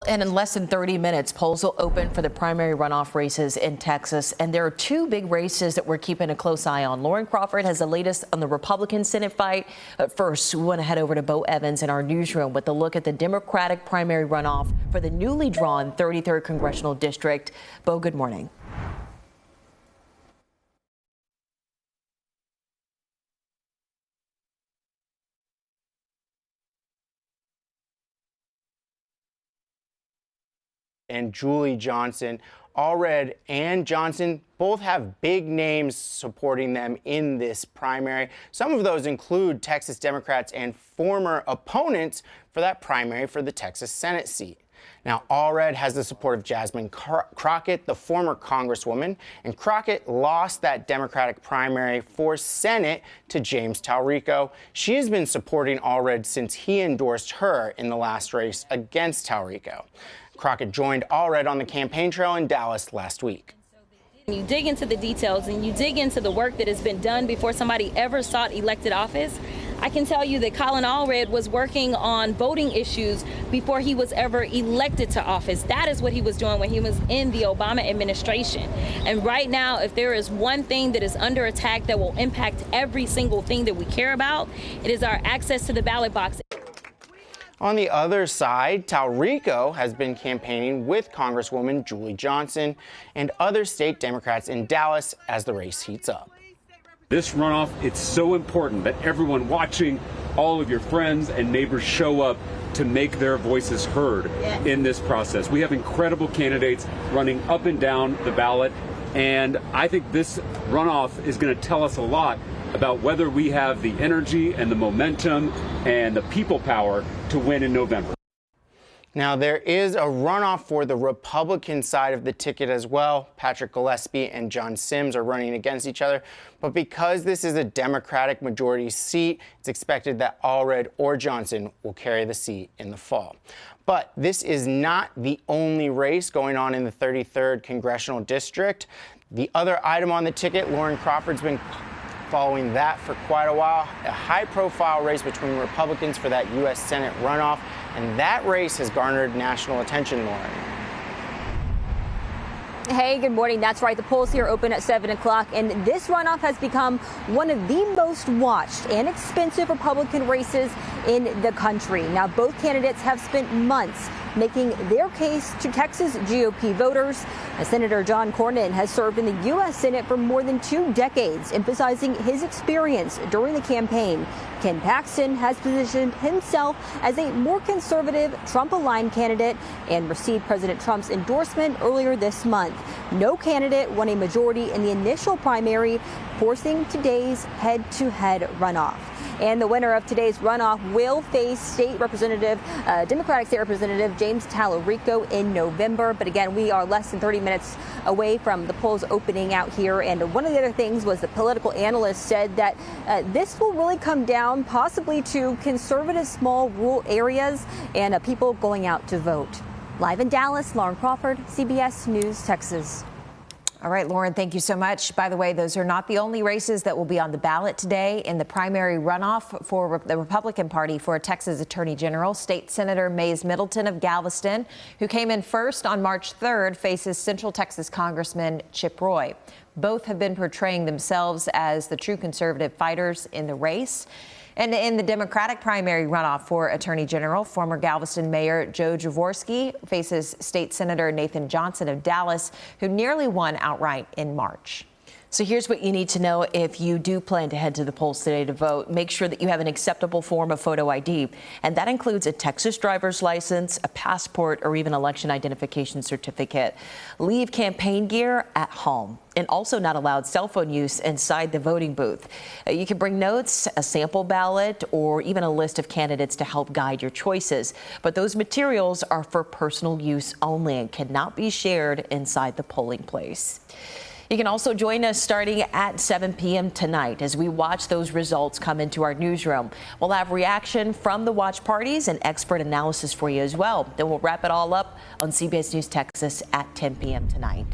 And in less than 30 minutes, polls will open for the primary runoff races in Texas. And there are two big races that we're keeping a close eye on. Lauren Crawford has the latest on the Republican Senate fight. But first, we want to head over to Bo Evans in our newsroom with a look at the Democratic primary runoff for the newly drawn 33rd Congressional District. Bo, good morning. And Julie Johnson. Allred and Johnson both have big names supporting them in this primary. Some of those include Texas Democrats and former opponents for that primary for the Texas Senate seat. Now, Allred has the support of Jasmine Crockett, the former Congresswoman, and Crockett lost that Democratic primary for Senate to James Talrico. She has been supporting Allred since he endorsed her in the last race against Talrico. Crockett joined Allred on the campaign trail in Dallas last week. You dig into the details and you dig into the work that has been done before somebody ever sought elected office. I can tell you that Colin Allred was working on voting issues before he was ever elected to office. That is what he was doing when he was in the Obama administration. And right now, if there is one thing that is under attack that will impact every single thing that we care about, it is our access to the ballot box. On the other side, Talrico has been campaigning with Congresswoman Julie Johnson and other state Democrats in Dallas as the race heats up. This runoff, it's so important that everyone watching, all of your friends and neighbors show up to make their voices heard in this process. We have incredible candidates running up and down the ballot, and I think this runoff is going to tell us a lot about whether we have the energy and the momentum and the people power to win in November. Now, there is a runoff for the Republican side of the ticket as well. Patrick Gillespie and John Sims are running against each other. But because this is a Democratic majority seat, it's expected that Allred or Johnson will carry the seat in the fall. But this is not the only race going on in the 33rd Congressional District. The other item on the ticket, Lauren Crawford's been following that for quite a while. A high-profile race between Republicans for that U.S. Senate runoff, and that race has garnered national attention, Lauren. Hey, good morning. That's right. The polls here open at 7 o'clock, and this runoff has become one of the most watched and expensive Republican races in the country. Now, both candidates have spent months making their case to Texas GOP voters. Senator John Cornyn has served in the U.S. Senate for more than 2 decades, emphasizing his experience during the campaign. Ken Paxton has positioned himself as a more conservative, Trump-aligned candidate and received President Trump's endorsement earlier this month. No candidate won a majority in the initial primary, forcing today's head-to-head runoff. And the winner of today's runoff will face Democratic State Representative James Talrico in November. But again, we are less than 30 minutes away from the polls opening out here. And one of the other things was the political analyst said that this will really come down possibly to conservative small rural areas and people going out to vote. Live in Dallas, Lauren Crawford, CBS News Texas. All right, Lauren, thank you so much. By the way, those are not the only races that will be on the ballot today in the primary runoff for the Republican Party for a Texas Attorney General. State Senator Mays Middleton of Galveston, who came in first on March 3rd, faces Central Texas Congressman Chip Roy. Both have been portraying themselves as the true conservative fighters in the race. And in the Democratic primary runoff for Attorney General, former Galveston Mayor Joe Jaworski faces State Senator Nathan Johnson of Dallas, who nearly won outright in March. So here's what you need to know if you do plan to head to the polls today to vote. Make sure that you have an acceptable form of photo ID, and that includes a Texas driver's license, a passport, or even election identification certificate. Leave campaign gear at home, and also not allowed cell phone use inside the voting booth. You can bring notes, a sample ballot, or even a list of candidates to help guide your choices. But those materials are for personal use only and cannot be shared inside the polling place. You can also join us starting at 7 p.m. tonight as we watch those results come into our newsroom. We'll have reaction from the watch parties and expert analysis for you as well. Then we'll wrap it all up on CBS News Texas at 10 p.m. tonight.